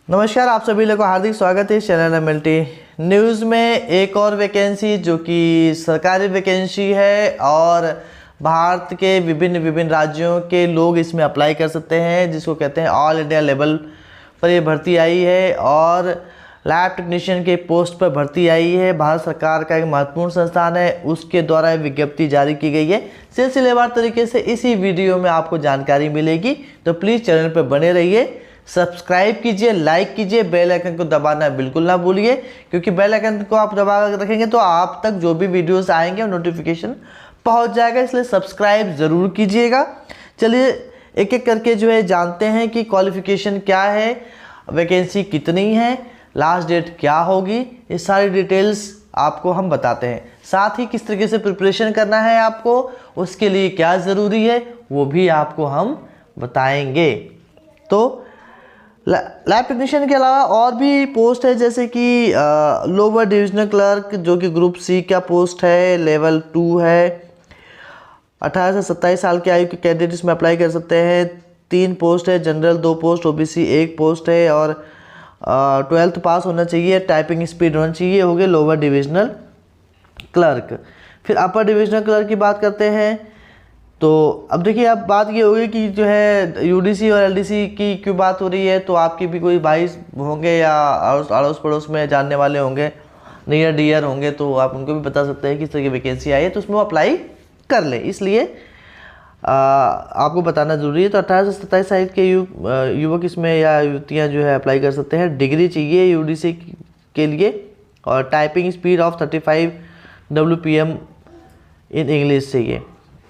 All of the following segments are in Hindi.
नमस्कार, आप सभी लोगों का हार्दिक स्वागत है चैनल एमएलटी न्यूज़ में। एक और वैकेंसी जो कि सरकारी वैकेंसी है और भारत के विभिन्न राज्यों के लोग इसमें अप्लाई कर सकते हैं, जिसको कहते हैं ऑल इंडिया लेवल पर ये भर्ती आई है। और लैब टेक्नीशियन के पोस्ट पर भर्ती आई है। भारत सरकार का एक महत्वपूर्ण संस्थान है, उसके द्वारा विज्ञप्ति जारी की गई है। सिलसिलेवार तरीके से इसी वीडियो में आपको जानकारी मिलेगी, तो प्लीज़ चैनल पर बने रहिए, सब्सक्राइब कीजिए, लाइक कीजिए, बेल आइकन को दबाना बिल्कुल ना भूलिए, क्योंकि बेल आइकन को आप दबा कर रखेंगे तो आप तक जो भी वीडियोस आएंगे नोटिफिकेशन पहुंच जाएगा, इसलिए सब्सक्राइब ज़रूर कीजिएगा। चलिए एक एक करके जो है जानते हैं कि क्वालिफिकेशन क्या है, वैकेंसी कितनी है, लास्ट डेट क्या होगी, ये सारी डिटेल्स आपको हम बताते हैं। साथ ही किस तरीके से प्रिपरेशन करना है आपको, उसके लिए क्या ज़रूरी है वो भी आपको हम बताएंगे। तो लैब टेक्नीशियन के अलावा और भी पोस्ट है, जैसे कि लोअर डिविजनल क्लर्क जो कि ग्रुप सी का पोस्ट है, लेवल 2 है। 18 से 27 साल की आयु के कैंडिडेट इसमें अप्लाई कर सकते हैं। 3 पोस्ट है, जनरल 2 पोस्ट, ओबीसी 1 पोस्ट है और 12th पास होना चाहिए, टाइपिंग स्पीड होना चाहिए। हो गए लोअर डिविजनल क्लर्क। फिर अपर डिविजनल क्लर्क की बात करते हैं। तो अब देखिए, अब बात ये होगी कि जो है यूडीसी और एलडीसी की क्यों बात हो रही है, तो आपके भी कोई भाई होंगे या अड़ोस पड़ोस में जानने वाले होंगे, नियर डियर होंगे, तो आप उनको भी बता सकते हैं कि इस तरह की वैकेंसी आई है, तो उसमें वो अप्लाई कर लें, इसलिए आपको बताना ज़रूरी है। तो 18 से 27 साल के युवक इसमें या युवतियाँ जो है अप्लाई कर सकते हैं। डिग्री चाहिए यूडीसी के लिए और typing speed of 35 WPM in English चाहिए।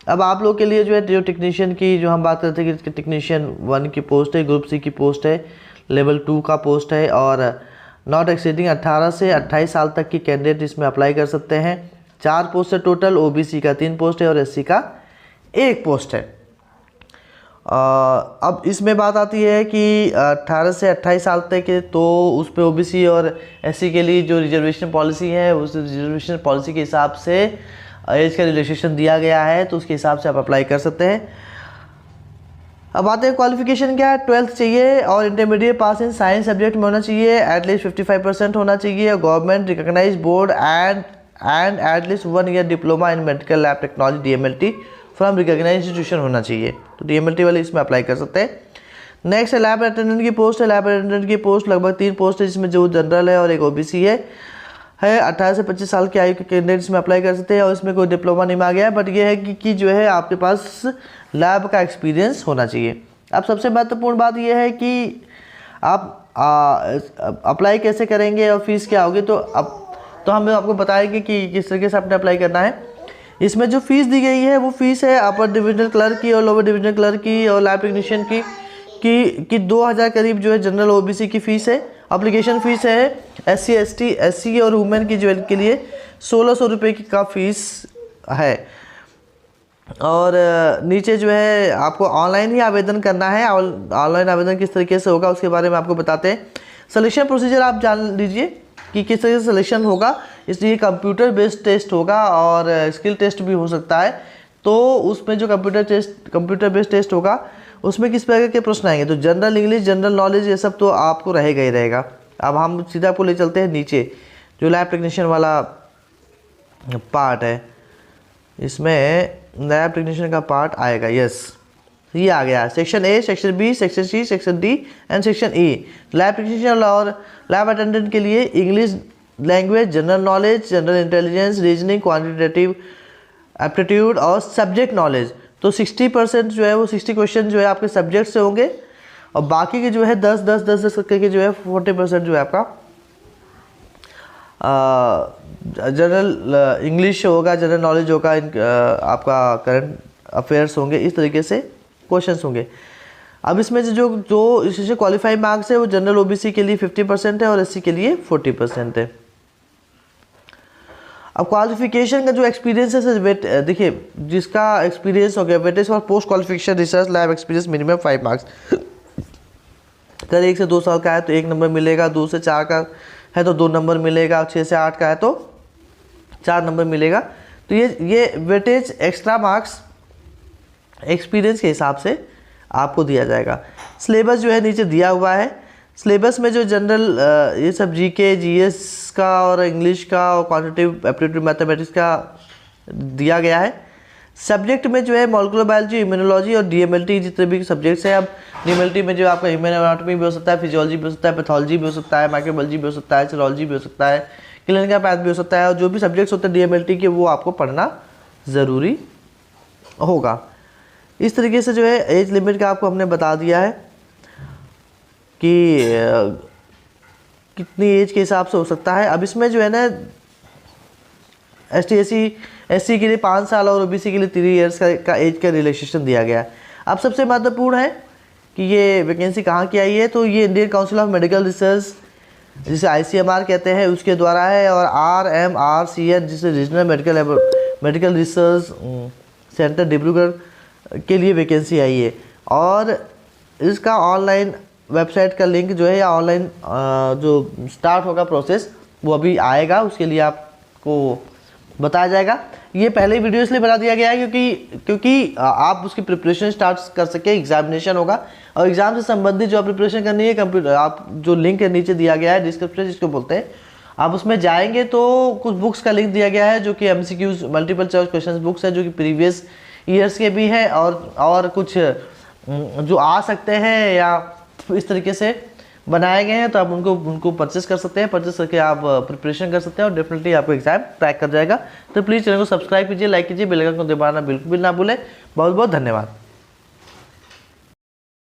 अब आप लोग के लिए जो है जो टेक्नीशियन की जो हम बात करते हैं कि टेक्नीशियन 1 की पोस्ट है, ग्रुप सी की पोस्ट है, लेवल 2 का पोस्ट है और नॉट एक्सीडिंग 18 से 28 साल तक की कैंडिडेट इसमें अप्लाई कर सकते हैं। 4 पोस्ट है टोटल, ओबीसी का 3 पोस्ट है और एससी का 1 पोस्ट है। अब इसमें बात आती है कि 18 से 28 साल तक के, तो उस पर ओबीसी और एससी के लिए जो रिजर्वेशन पॉलिसी है, उस रिजर्वेशन पॉलिसी के हिसाब से एज का रिलैक्सेशन दिया गया है, तो उसके हिसाब से आप अप्लाई कर सकते हैं। अब आते हैं क्वालिफिकेशन क्या है। 12th चाहिए और intermediate pass in science subject में होना चाहिए, एटलीस्ट 55% होना चाहिए, government recognise board and at least 1 year diploma in medical lab technology DMLT from recognise institution होना चाहिए, तो DMLT वाले इसमें अप्लाई कर सकते हैं। नेक्स्ट है लैब अटेंडेंट की पोस्ट है। लैब अटेंडेंट की पोस्ट लगभग 3 पोस्ट है, जिसमें जो जनरल है और एक ओबीसी है। 18 से 25 साल की आयु के कैंडिडेट्स में अप्लाई कर सकते हैं और इसमें कोई डिप्लोमा नहीं मांगा गया है, बट ये है कि जो है आपके पास लैब का एक्सपीरियंस होना चाहिए। अब सबसे महत्वपूर्ण बात ये है कि आप अप्लाई कैसे करेंगे और फीस क्या होगी, तो हम आपको बताएंगे कि किस तरीके से आपने अप्लाई करना है। इसमें जो फीस दी गई है वो फीस है अपर डिविजनल क्लर्क की और लोअर डिविजनल क्लर्क की और लैब टेक्नीशियन की 2000 करीब जो है जनरल ओबीसी की फ़ीस है। एप्लीकेशन फ़ीस है SC ST SC और वुमेन की जो के लिए 1600 रुपये की का फीस है। और नीचे जो है आपको ऑनलाइन ही आवेदन करना है। ऑनलाइन आवेदन किस तरीके से होगा उसके बारे में आपको बताते हैं। सिलेक्शन प्रोसीजर आप जान लीजिए कि किस तरीके से सिलेक्शन होगा। इसलिए कंप्यूटर बेस्ड टेस्ट होगा और स्किल टेस्ट भी हो सकता है। तो उसमें जो कंप्यूटर बेस्ड टेस्ट होगा उसमें किस प्रकार के प्रश्न आएंगे, तो जनरल इंग्लिश, जनरल नॉलेज, ये सब तो आपको रहेगा ही रहेगा। अब हम सीधा आपको ले चलते हैं नीचे, जो लैब टेक्नीशियन वाला पार्ट है, इसमें लैब टेक्नीशियन का पार्ट आएगा। यस, ये आ गया section A, section B, section C, section D and section E। Lab technician और लैब अटेंडेंट के लिए English language, general knowledge, general intelligence, reasoning, quantitative aptitude और सब्जेक्ट नॉलेज। तो 60% जो है वो 60 क्वेश्चन जो है आपके सब्जेक्ट से होंगे और बाकी के जो है 10 करके जो है 40% जो है आपका जनरल इंग्लिश होगा, जनरल नॉलेज होगा, आपका करंट अफेयर्स होंगे, इस तरीके से क्वेश्चंस होंगे। अब इसमें जो इससे क्वालिफाई मार्क्स है वो जनरल ओबीसी के लिए 50% है और एससी के लिए 40% है। अब क्वालिफिकेशन का जो एक्सपीरियंस है, देखिए जिसका एक्सपीरियंस हो गया, weightage for post qualification research lab experience minimum 5 marks. अगर 1 से 2 साल का है तो 1 नंबर मिलेगा, 2 से 4 का है तो 2 नंबर मिलेगा, 6 से 8 का है तो 4 नंबर मिलेगा। तो ये वेटेज एक्स्ट्रा मार्क्स एक्सपीरियंस के हिसाब से आपको दिया जाएगा। सिलेबस जो है नीचे दिया हुआ है। सिलेबस में जो जनरल ये सब जीके, जीएस का और इंग्लिश का और क्वांटिटेटिव एप्टीट्यूड मैथमेटिक्स का दिया गया है। सब्जेक्ट में जो है मॉलिक्यूलर बायोलॉजी, इम्यूनोलॉजी और डीएमएलटी जितने भी सब्जेक्ट्स हैं। अब डीएमएलटी में जो आपका ह्यूमन एनाटॉमी भी हो सकता है, फिजियोलॉजी भी हो सकता है, पैथोलॉजी भी हो सकता है, माइक्रोबायोलॉजी भी हो सकता है, सीरोलॉजी भी हो सकता है, क्लिनिकल पैथ भी हो सकता है। और जो भी सब्जेक्ट्स होते हैं डीएमएलटी के वो आपको पढ़ना ज़रूरी होगा। इस तरीके से जो है एज लिमिट का आपको हमने बता दिया है कि कितनी एज के हिसाब से हो सकता है। अब इसमें जो है ना एससी के लिए 5 साल और ओबीसी के लिए 3 ईयर्स का एज का रिलैक्सेशन दिया गया है। अब सबसे महत्वपूर्ण है कि ये वैकेंसी कहाँ की आई है, तो ये Indian council of medical research जिसे ICMR कहते हैं उसके द्वारा है, और RMRCN जिसे regional medical research centre Dibrugarh के लिए वैकेंसी आई है। और इसका ऑनलाइन वेबसाइट का लिंक जो है या ऑनलाइन जो स्टार्ट होगा प्रोसेस वो अभी आएगा, उसके लिए आपको बताया जाएगा। ये पहले ही वीडियो इसलिए बना दिया गया है क्योंकि आप उसकी प्रिपरेशन स्टार्ट कर सके। एग्जामिनेशन होगा और एग्जाम से संबंधित जो आप प्रिपरेशन करनी है कंप्यूटर, आप जो लिंक नीचे दिया गया है डिस्क्रिप्शन जिसको बोलते हैं, आप उसमें जाएंगे तो कुछ बुक्स का लिंक दिया गया है जो कि MCQs multiple choice question books है जो कि प्रीवियस ईयर्स के भी हैं और कुछ जो आ सकते हैं या इस तरीके से बनाए गए हैं, तो आप उनको परचेस कर सकते हैं। परचेस करके आप प्रिपरेशन कर सकते हैं और डेफिनेटली आपको एग्जाम क्रैक कर जाएगा। तो प्लीज़ चैनल को सब्सक्राइब कीजिए, लाइक कीजिए, बेल आइकन को दबाना बिल्कुल भी ना भूलें। बहुत बहुत धन्यवाद।